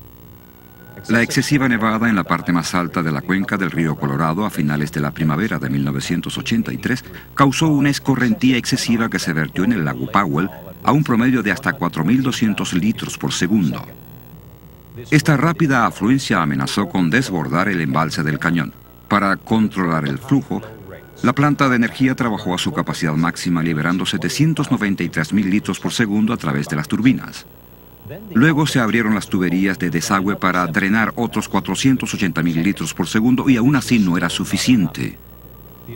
La excesiva nevada en la parte más alta de la cuenca del río Colorado a finales de la primavera de 1983 causó una escorrentía excesiva que se vertió en el lago Powell a un promedio de hasta 4.200 litros por segundo. Esta rápida afluencia amenazó con desbordar el embalse del cañón. Para controlar el flujo, la planta de energía trabajó a su capacidad máxima liberando 793.000 litros por segundo a través de las turbinas. Luego se abrieron las tuberías de desagüe para drenar otros 480.000 litros por segundo y aún así no era suficiente.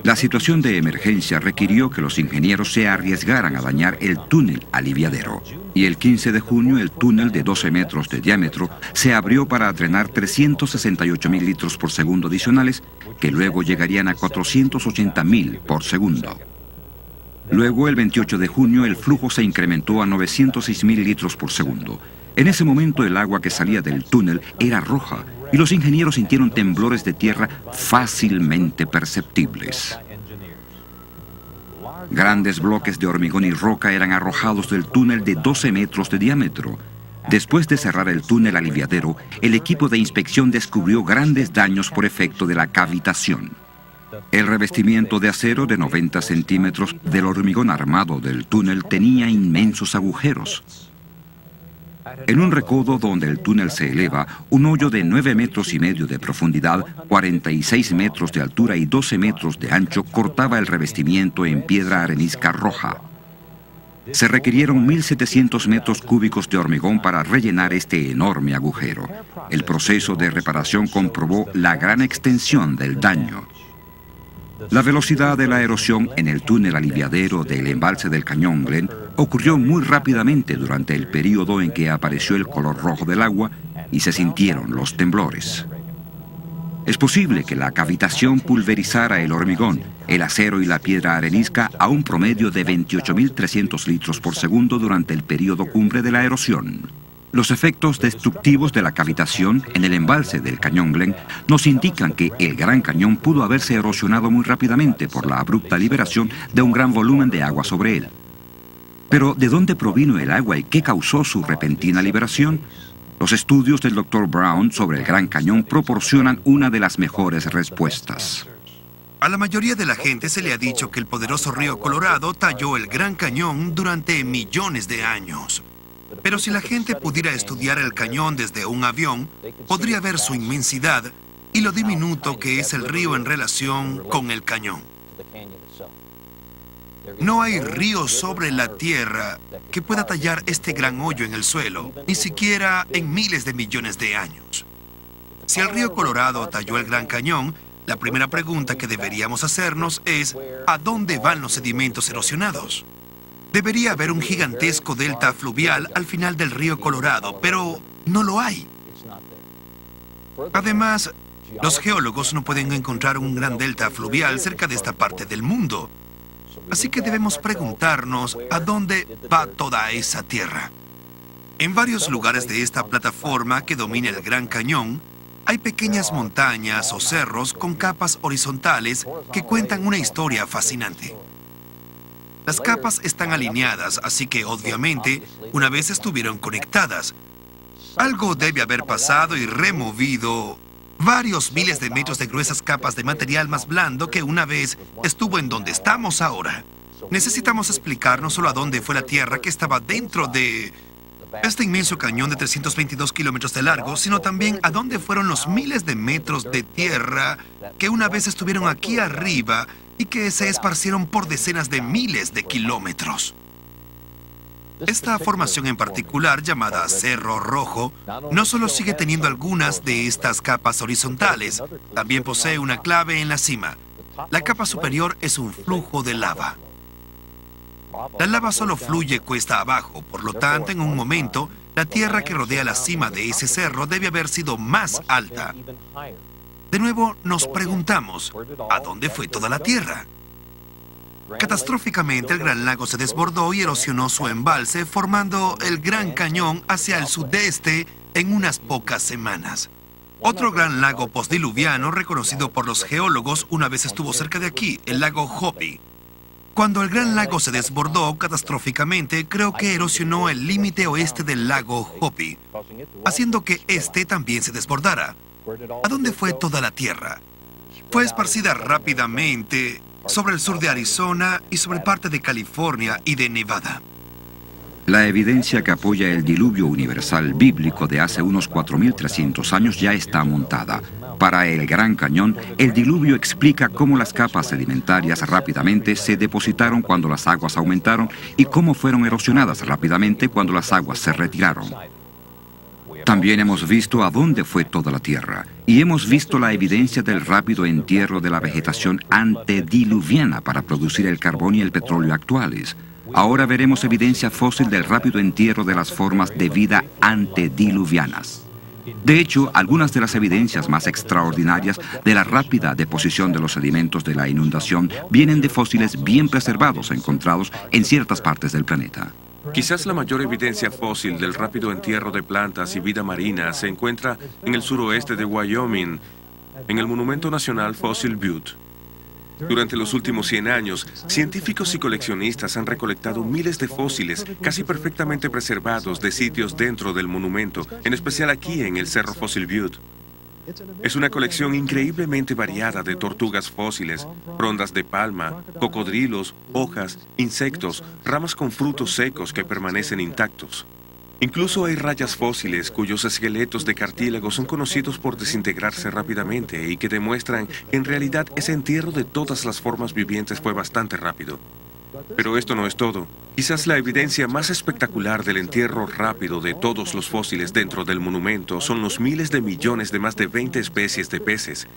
La situación de emergencia requirió que los ingenieros se arriesgaran a dañar el túnel aliviadero. Y el 15 de junio el túnel de 12 metros de diámetro se abrió para drenar 368.000 litros por segundo adicionales, que luego llegarían a 480.000 por segundo. Luego, el 28 de junio, el flujo se incrementó a 906.000 litros por segundo. En ese momento, el agua que salía del túnel era roja y los ingenieros sintieron temblores de tierra fácilmente perceptibles. Grandes bloques de hormigón y roca eran arrojados del túnel de 12 metros de diámetro. Después de cerrar el túnel aliviadero, el equipo de inspección descubrió grandes daños por efecto de la cavitación. El revestimiento de acero de 90 centímetros del hormigón armado del túnel tenía inmensos agujeros. En un recodo donde el túnel se eleva, un hoyo de 9,5 metros de profundidad, 46 metros de altura y 12 metros de ancho cortaba el revestimiento en piedra arenisca roja. Se requirieron 1.700 metros cúbicos de hormigón para rellenar este enorme agujero. El proceso de reparación comprobó la gran extensión del daño. La velocidad de la erosión en el túnel aliviadero del embalse del Cañón Glen ocurrió muy rápidamente durante el periodo en que apareció el color rojo del agua y se sintieron los temblores. Es posible que la cavitación pulverizara el hormigón, el acero y la piedra arenisca a un promedio de 28.300 litros por segundo durante el periodo cumbre de la erosión. Los efectos destructivos de la cavitación en el embalse del Cañón Glen nos indican que el Gran Cañón pudo haberse erosionado muy rápidamente por la abrupta liberación de un gran volumen de agua sobre él. Pero, ¿de dónde provino el agua y qué causó su repentina liberación? Los estudios del Dr. Brown sobre el Gran Cañón proporcionan una de las mejores respuestas. A la mayoría de la gente se le ha dicho que el poderoso río Colorado talló el Gran Cañón durante millones de años. Pero si la gente pudiera estudiar el cañón desde un avión, podría ver su inmensidad y lo diminuto que es el río en relación con el cañón. No hay río sobre la tierra que pueda tallar este gran hoyo en el suelo, ni siquiera en miles de millones de años. Si el río Colorado talló el Gran Cañón, la primera pregunta que deberíamos hacernos es ¿a dónde van los sedimentos erosionados? Debería haber un gigantesco delta fluvial al final del río Colorado, pero no lo hay. Además, los geólogos no pueden encontrar un gran delta fluvial cerca de esta parte del mundo. Así que debemos preguntarnos a dónde va toda esa tierra. En varios lugares de esta plataforma que domina el Gran Cañón, hay pequeñas montañas o cerros con capas horizontales que cuentan una historia fascinante. Las capas están alineadas, así que obviamente una vez estuvieron conectadas. Algo debe haber pasado y removido varios miles de metros de gruesas capas de material más blando que una vez estuvo en donde estamos ahora. Necesitamos explicar no solo a dónde fue la Tierra que estaba dentro de Este inmenso cañón de 322 kilómetros de largo, sino también a dónde fueron los miles de metros de tierra que una vez estuvieron aquí arriba y que se esparcieron por decenas de miles de kilómetros. Esta formación en particular, llamada Cerro Rojo, no solo sigue teniendo algunas de estas capas horizontales, también posee una clave en la cima. La capa superior es un flujo de lava. La lava solo fluye cuesta abajo, por lo tanto, en un momento, la tierra que rodea la cima de ese cerro debe haber sido más alta. De nuevo, nos preguntamos, ¿a dónde fue toda la tierra? Catastróficamente, el Gran Lago se desbordó y erosionó su embalse, formando el Gran Cañón hacia el sudeste en unas pocas semanas. Otro gran lago postdiluviano, reconocido por los geólogos, una vez estuvo cerca de aquí, el lago Hopi. Cuando el Gran Lago se desbordó catastróficamente, creo que erosionó el límite oeste del lago Hopi, haciendo que este también se desbordara. ¿A dónde fue toda la tierra? Fue esparcida rápidamente sobre el sur de Arizona y sobre parte de California y de Nevada. La evidencia que apoya el diluvio universal bíblico de hace unos 4.300 años ya está montada. Para el Gran Cañón, el diluvio explica cómo las capas sedimentarias rápidamente se depositaron cuando las aguas aumentaron y cómo fueron erosionadas rápidamente cuando las aguas se retiraron. También hemos visto a dónde fue toda la tierra y hemos visto la evidencia del rápido entierro de la vegetación antediluviana para producir el carbón y el petróleo actuales. Ahora veremos evidencia fósil del rápido entierro de las formas de vida antediluvianas. De hecho, algunas de las evidencias más extraordinarias de la rápida deposición de los sedimentos de la inundación vienen de fósiles bien preservados encontrados en ciertas partes del planeta. Quizás la mayor evidencia fósil del rápido entierro de plantas y vida marina se encuentra en el suroeste de Wyoming, en el Monumento Nacional Fossil Butte. Durante los últimos 100 años, científicos y coleccionistas han recolectado miles de fósiles casi perfectamente preservados de sitios dentro del monumento, en especial aquí en el Cerro Fossil Butte. Es una colección increíblemente variada de tortugas fósiles, frondas de palma, cocodrilos, hojas, insectos, ramas con frutos secos que permanecen intactos. Incluso hay rayas fósiles cuyos esqueletos de cartílago son conocidos por desintegrarse rápidamente y que demuestran que en realidad ese entierro de todas las formas vivientes fue bastante rápido. Pero esto no es todo. Quizás la evidencia más espectacular del entierro rápido de todos los fósiles dentro del monumento son los miles de millones de más de 20 especies de peces.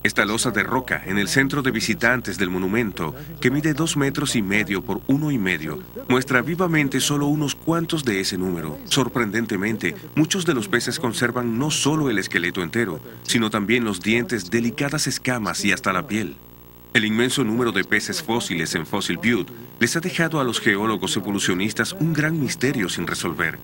Esta losa de roca en el centro de visitantes del monumento, que mide 2,5 metros por 1,5, muestra vivamente solo unos cuantos de ese número. Sorprendentemente, muchos de los peces conservan no solo el esqueleto entero, sino también los dientes, delicadas escamas y hasta la piel. El inmenso número de peces fósiles en Fossil Butte les ha dejado a los geólogos evolucionistas un gran misterio sin resolver.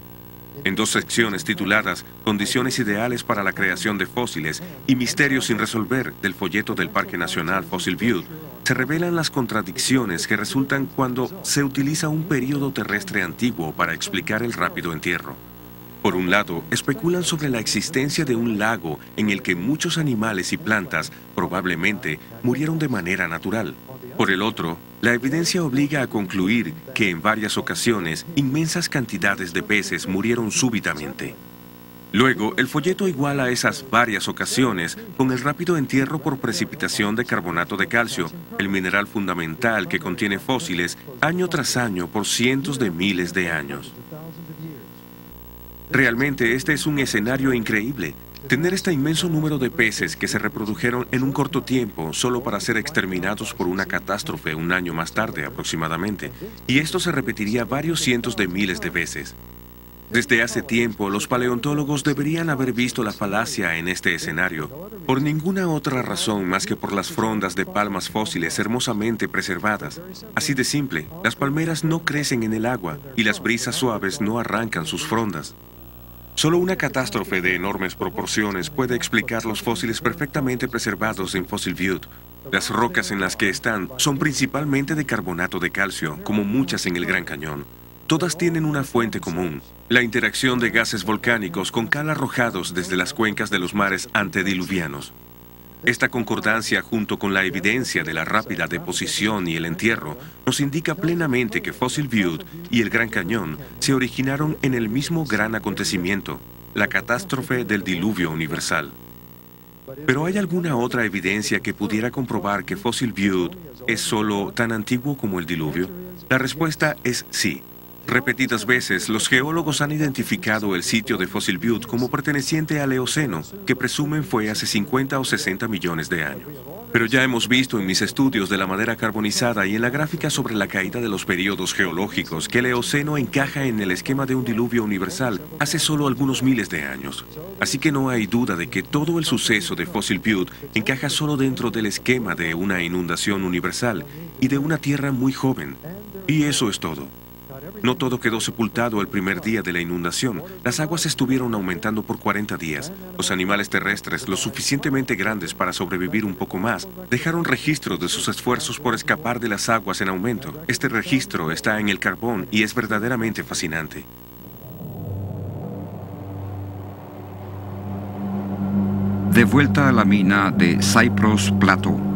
En 2 secciones tituladas Condiciones ideales para la creación de fósiles y Misterios sin resolver del folleto del Parque Nacional Fossil Butte, se revelan las contradicciones que resultan cuando se utiliza un período terrestre antiguo para explicar el rápido entierro. Por un lado, especulan sobre la existencia de un lago en el que muchos animales y plantas probablemente murieron de manera natural. Por el otro, la evidencia obliga a concluir que en varias ocasiones inmensas cantidades de peces murieron súbitamente. Luego, el folleto iguala esas varias ocasiones con el rápido entierro por precipitación de carbonato de calcio, el mineral fundamental que contiene fósiles año tras año por cientos de miles de años. Realmente este es un escenario increíble. Tener este inmenso número de peces que se reprodujeron en un corto tiempo solo para ser exterminados por una catástrofe un año más tarde aproximadamente, y esto se repetiría varios cientos de miles de veces. Desde hace tiempo, los paleontólogos deberían haber visto la falacia en este escenario, por ninguna otra razón más que por las frondas de palmas fósiles hermosamente preservadas. Así de simple, las palmeras no crecen en el agua y las brisas suaves no arrancan sus frondas. Solo una catástrofe de enormes proporciones puede explicar los fósiles perfectamente preservados en Fossil Butte. Las rocas en las que están son principalmente de carbonato de calcio, como muchas en el Gran Cañón. Todas tienen una fuente común: la interacción de gases volcánicos con cal arrojados desde las cuencas de los mares antediluvianos. Esta concordancia, junto con la evidencia de la rápida deposición y el entierro, nos indica plenamente que Fossil Butte y el Gran Cañón se originaron en el mismo gran acontecimiento, la catástrofe del diluvio universal. ¿Pero hay alguna otra evidencia que pudiera comprobar que Fossil Butte es solo tan antiguo como el diluvio? La respuesta es sí. Repetidas veces, los geólogos han identificado el sitio de Fossil Butte como perteneciente al Eoceno, que presumen fue hace 50 o 60 millones de años. Pero ya hemos visto en mis estudios de la madera carbonizada y en la gráfica sobre la caída de los periodos geológicos que el Eoceno encaja en el esquema de un diluvio universal hace solo algunos miles de años. Así que no hay duda de que todo el suceso de Fossil Butte encaja solo dentro del esquema de una inundación universal y de una Tierra muy joven. Y eso es todo. No todo quedó sepultado el primer día de la inundación. Las aguas estuvieron aumentando por 40 días. Los animales terrestres, lo suficientemente grandes para sobrevivir un poco más, dejaron registro de sus esfuerzos por escapar de las aguas en aumento. Este registro está en el carbón y es verdaderamente fascinante. De vuelta a la mina de Cypress Plateau.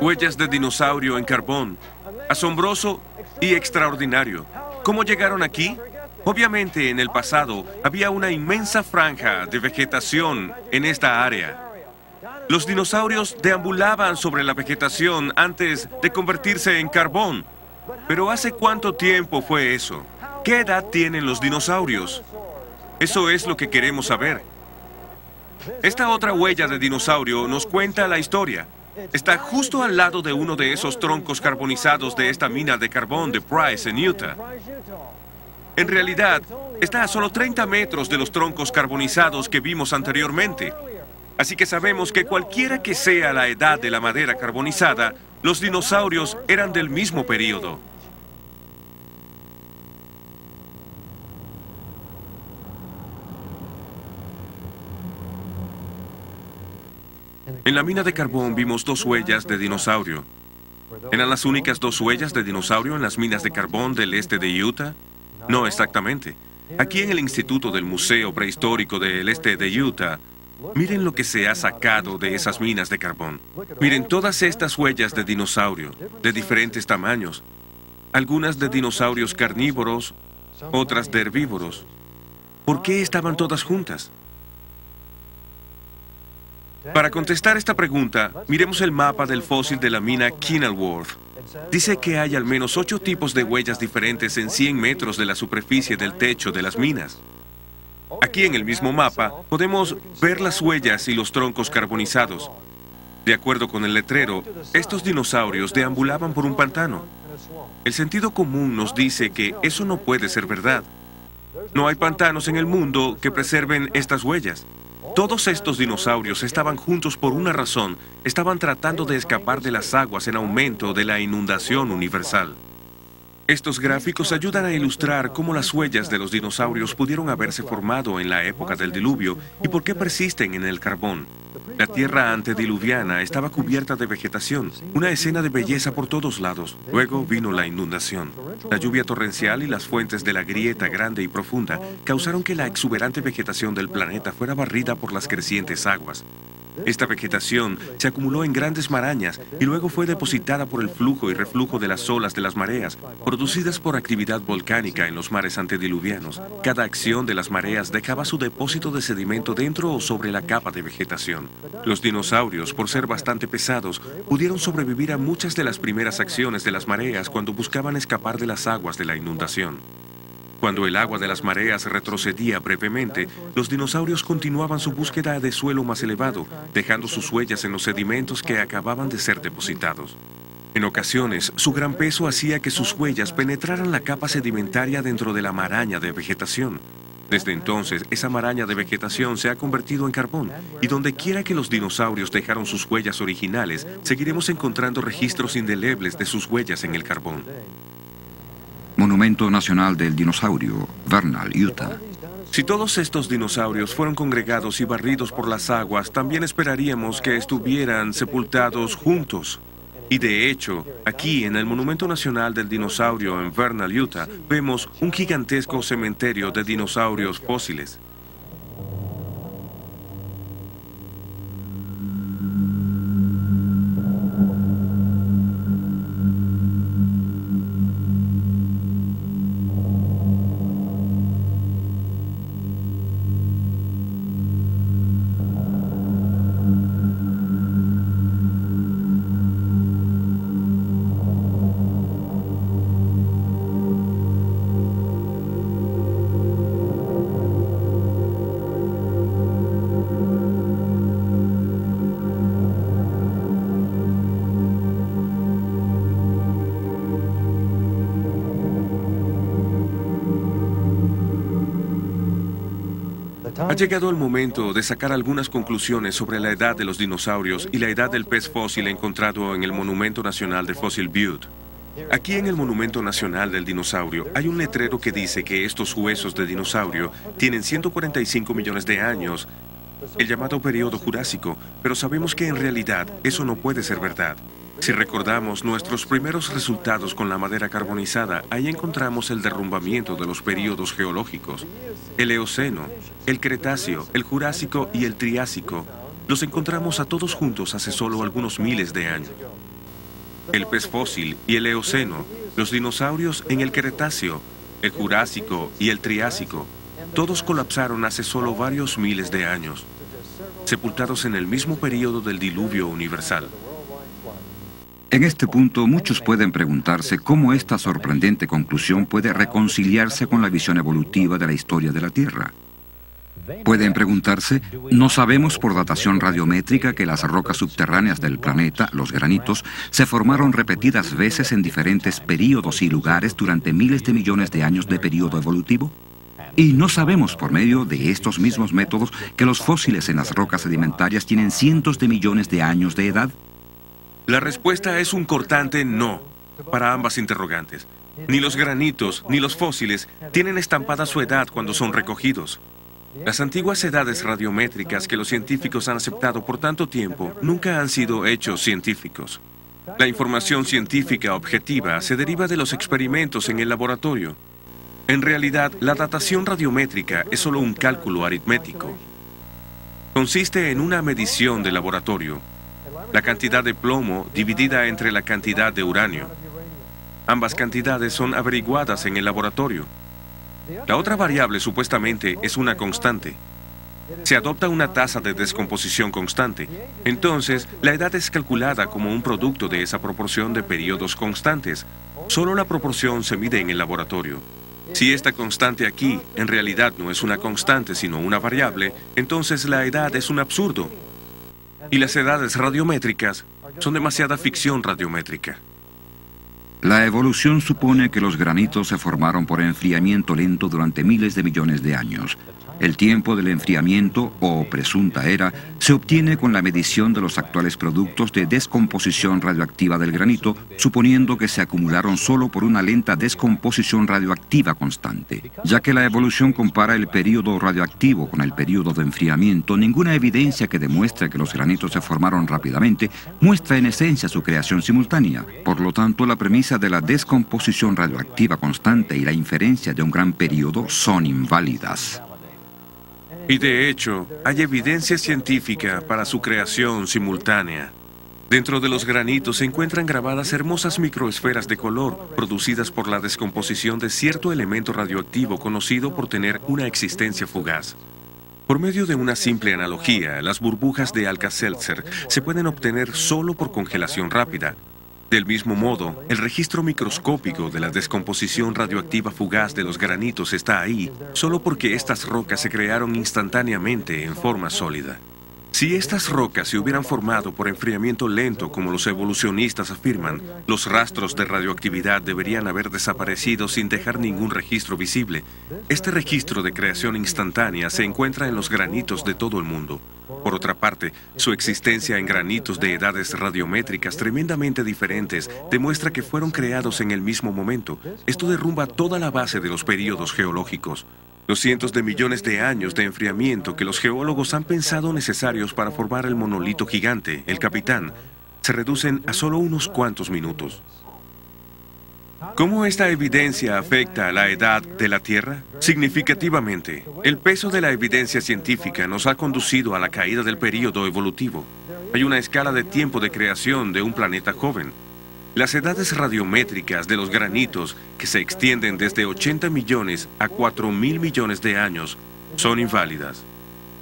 Huellas de dinosaurio en carbón. Asombroso y extraordinario. ¿Cómo llegaron aquí? Obviamente, en el pasado, había una inmensa franja de vegetación en esta área. Los dinosaurios deambulaban sobre la vegetación antes de convertirse en carbón. Pero ¿hace cuánto tiempo fue eso? ¿Qué edad tienen los dinosaurios? Eso es lo que queremos saber. Esta otra huella de dinosaurio nos cuenta la historia. Está justo al lado de uno de esos troncos carbonizados de esta mina de carbón de Price en Utah. En realidad, está a solo 30 metros de los troncos carbonizados que vimos anteriormente. Así que sabemos que cualquiera que sea la edad de la madera carbonizada, los dinosaurios eran del mismo período. En la mina de carbón vimos 2 huellas de dinosaurio. ¿Eran las únicas 2 huellas de dinosaurio en las minas de carbón del este de Utah? No exactamente. Aquí en el Instituto del Museo Prehistórico del Este de Utah, miren lo que se ha sacado de esas minas de carbón. Miren todas estas huellas de dinosaurio, de diferentes tamaños. Algunas de dinosaurios carnívoros, otras de herbívoros. ¿Por qué estaban todas juntas? Para contestar esta pregunta, miremos el mapa del fósil de la mina Kenilworth. Dice que hay al menos 8 tipos de huellas diferentes en 100 metros de la superficie del techo de las minas. Aquí en el mismo mapa podemos ver las huellas y los troncos carbonizados. De acuerdo con el letrero, estos dinosaurios deambulaban por un pantano. El sentido común nos dice que eso no puede ser verdad. No hay pantanos en el mundo que preserven estas huellas. Todos estos dinosaurios estaban juntos por una razón. Estaban tratando de escapar de las aguas en aumento de la inundación universal. Estos gráficos ayudan a ilustrar cómo las huellas de los dinosaurios pudieron haberse formado en la época del diluvio y por qué persisten en el carbón. La tierra antediluviana estaba cubierta de vegetación, una escena de belleza por todos lados. Luego vino la inundación. La lluvia torrencial y las fuentes de la grieta grande y profunda causaron que la exuberante vegetación del planeta fuera barrida por las crecientes aguas. Esta vegetación se acumuló en grandes marañas y luego fue depositada por el flujo y reflujo de las olas de las mareas, producidas por actividad volcánica en los mares antediluvianos. Cada acción de las mareas dejaba su depósito de sedimento dentro o sobre la capa de vegetación. Los dinosaurios, por ser bastante pesados, pudieron sobrevivir a muchas de las primeras acciones de las mareas cuando buscaban escapar de las aguas de la inundación. Cuando el agua de las mareas retrocedía brevemente, los dinosaurios continuaban su búsqueda de suelo más elevado, dejando sus huellas en los sedimentos que acababan de ser depositados. En ocasiones, su gran peso hacía que sus huellas penetraran la capa sedimentaria dentro de la maraña de vegetación. Desde entonces, esa maraña de vegetación se ha convertido en carbón, y donde quiera que los dinosaurios dejaron sus huellas originales, seguiremos encontrando registros indelebles de sus huellas en el carbón. Monumento Nacional del Dinosaurio, Vernal, Utah. Si todos estos dinosaurios fueron congregados y barridos por las aguas, también esperaríamos que estuvieran sepultados juntos. Y de hecho, aquí en el Monumento Nacional del Dinosaurio en Vernal, Utah, vemos un gigantesco cementerio de dinosaurios fósiles. Ha llegado el momento de sacar algunas conclusiones sobre la edad de los dinosaurios y la edad del pez fósil encontrado en el Monumento Nacional de Fossil Butte. Aquí en el Monumento Nacional del Dinosaurio hay un letrero que dice que estos huesos de dinosaurio tienen 145 millones de años, el llamado periodo Jurásico, pero sabemos que en realidad eso no puede ser verdad. Si recordamos nuestros primeros resultados con la madera carbonizada, ahí encontramos el derrumbamiento de los períodos geológicos. El Eoceno, el Cretáceo, el Jurásico y el Triásico, los encontramos a todos juntos hace solo algunos miles de años. El pez fósil y el Eoceno, los dinosaurios en el Cretáceo, el Jurásico y el Triásico, todos colapsaron hace solo varios miles de años, sepultados en el mismo período del diluvio universal. En este punto, muchos pueden preguntarse cómo esta sorprendente conclusión puede reconciliarse con la visión evolutiva de la historia de la Tierra. Pueden preguntarse, ¿no sabemos por datación radiométrica que las rocas subterráneas del planeta, los granitos, se formaron repetidas veces en diferentes períodos y lugares durante miles de millones de años de período evolutivo? ¿Y no sabemos por medio de estos mismos métodos que los fósiles en las rocas sedimentarias tienen cientos de millones de años de edad? La respuesta es un cortante no para ambas interrogantes. Ni los granitos ni los fósiles tienen estampada su edad cuando son recogidos. Las antiguas edades radiométricas que los científicos han aceptado por tanto tiempo nunca han sido hechos científicos. La información científica objetiva se deriva de los experimentos en el laboratorio. En realidad, la datación radiométrica es solo un cálculo aritmético. Consiste en una medición de laboratorio. La cantidad de plomo dividida entre la cantidad de uranio. Ambas cantidades son averiguadas en el laboratorio. La otra variable supuestamente es una constante. Se adopta una tasa de descomposición constante. Entonces, la edad es calculada como un producto de esa proporción de periodos constantes. Solo la proporción se mide en el laboratorio. Si esta constante aquí en realidad no es una constante sino una variable, entonces la edad es un absurdo. Y las edades radiométricas son demasiada ficción radiométrica. La evolución supone que los granitos se formaron por enfriamiento lento durante miles de millones de años. El tiempo del enfriamiento, o presunta era, se obtiene con la medición de los actuales productos de descomposición radioactiva del granito, suponiendo que se acumularon solo por una lenta descomposición radioactiva constante. Ya que la evolución compara el período radioactivo con el período de enfriamiento, ninguna evidencia que demuestre que los granitos se formaron rápidamente muestra en esencia su creación simultánea. Por lo tanto, la premisa de la descomposición radioactiva constante y la inferencia de un gran período son inválidas. Y de hecho, hay evidencia científica para su creación simultánea. Dentro de los granitos se encuentran grabadas hermosas microesferas de color, producidas por la descomposición de cierto elemento radioactivo conocido por tener una existencia fugaz. Por medio de una simple analogía, las burbujas de Alka-Seltzer se pueden obtener solo por congelación rápida. Del mismo modo, el registro microscópico de la descomposición radioactiva fugaz de los granitos está ahí, solo porque estas rocas se crearon instantáneamente en forma sólida. Si estas rocas se hubieran formado por enfriamiento lento, como los evolucionistas afirman, los rastros de radioactividad deberían haber desaparecido sin dejar ningún registro visible. Este registro de creación instantánea se encuentra en los granitos de todo el mundo. Por otra parte, su existencia en granitos de edades radiométricas tremendamente diferentes demuestra que fueron creados en el mismo momento. Esto derrumba toda la base de los períodos geológicos. Los cientos de millones de años de enfriamiento que los geólogos han pensado necesarios para formar el monolito gigante, el Capitán, se reducen a solo unos cuantos minutos. ¿Cómo esta evidencia afecta a la edad de la Tierra? Significativamente, el peso de la evidencia científica nos ha conducido a la caída del período evolutivo. Hay una escala de tiempo de creación de un planeta joven. Las edades radiométricas de los granitos, que se extienden desde 80 millones a 4.000 millones de años, son inválidas.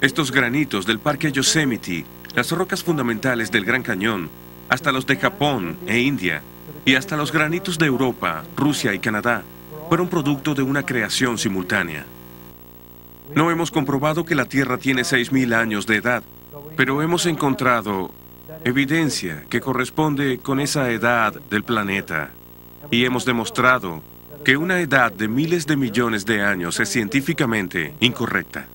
Estos granitos del Parque Yosemite, las rocas fundamentales del Gran Cañón, hasta los de Japón e India, y hasta los granitos de Europa, Rusia y Canadá, fueron producto de una creación simultánea. No hemos comprobado que la Tierra tiene 6.000 años de edad, pero hemos encontrado evidencia que corresponde con esa edad del planeta, y hemos demostrado que una edad de miles de millones de años es científicamente incorrecta.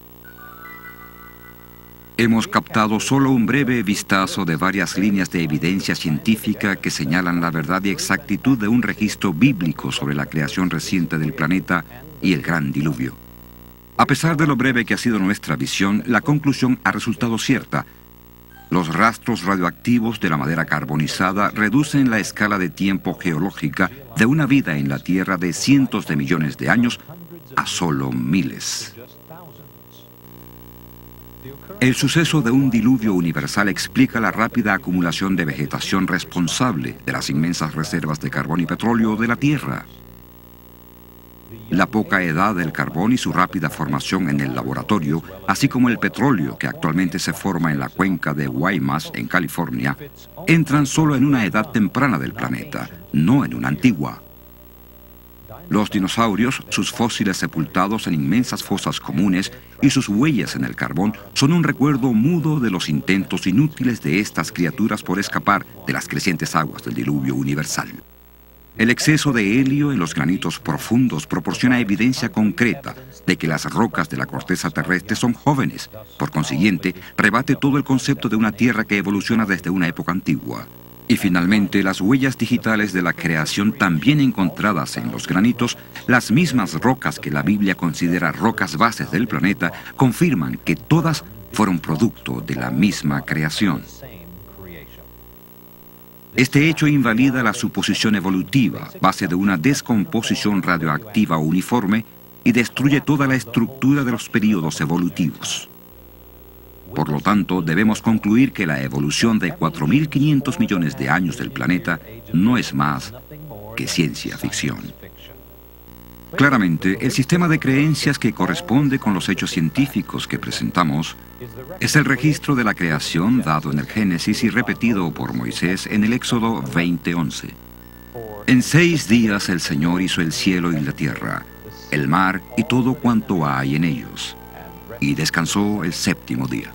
Hemos captado solo un breve vistazo de varias líneas de evidencia científica que señalan la verdad y exactitud de un registro bíblico sobre la creación reciente del planeta y el gran diluvio. A pesar de lo breve que ha sido nuestra visión, la conclusión ha resultado cierta. Los rastros radioactivos de la madera carbonizada reducen la escala de tiempo geológica de una vida en la Tierra de cientos de millones de años a solo miles. El suceso de un diluvio universal explica la rápida acumulación de vegetación responsable de las inmensas reservas de carbón y petróleo de la Tierra. La poca edad del carbón y su rápida formación en el laboratorio, así como el petróleo que actualmente se forma en la cuenca de Guaymas, en California, entran solo en una edad temprana del planeta, no en una antigua. Los dinosaurios, sus fósiles sepultados en inmensas fosas comunes y sus huellas en el carbón son un recuerdo mudo de los intentos inútiles de estas criaturas por escapar de las crecientes aguas del diluvio universal. El exceso de helio en los granitos profundos proporciona evidencia concreta de que las rocas de la corteza terrestre son jóvenes. Por consiguiente, rebate todo el concepto de una Tierra que evoluciona desde una época antigua. Y finalmente, las huellas digitales de la creación también encontradas en los granitos, las mismas rocas que la Biblia considera rocas bases del planeta, confirman que todas fueron producto de la misma creación. Este hecho invalida la suposición evolutiva, base de una descomposición radioactiva uniforme, y destruye toda la estructura de los períodos evolutivos. Por lo tanto, debemos concluir que la evolución de 4.500 millones de años del planeta no es más que ciencia ficción. Claramente, el sistema de creencias que corresponde con los hechos científicos que presentamos es el registro de la creación dado en el Génesis y repetido por Moisés en el Éxodo 20:11. En 6 días el Señor hizo el cielo y la tierra, el mar y todo cuanto hay en ellos, y descansó el 7º día.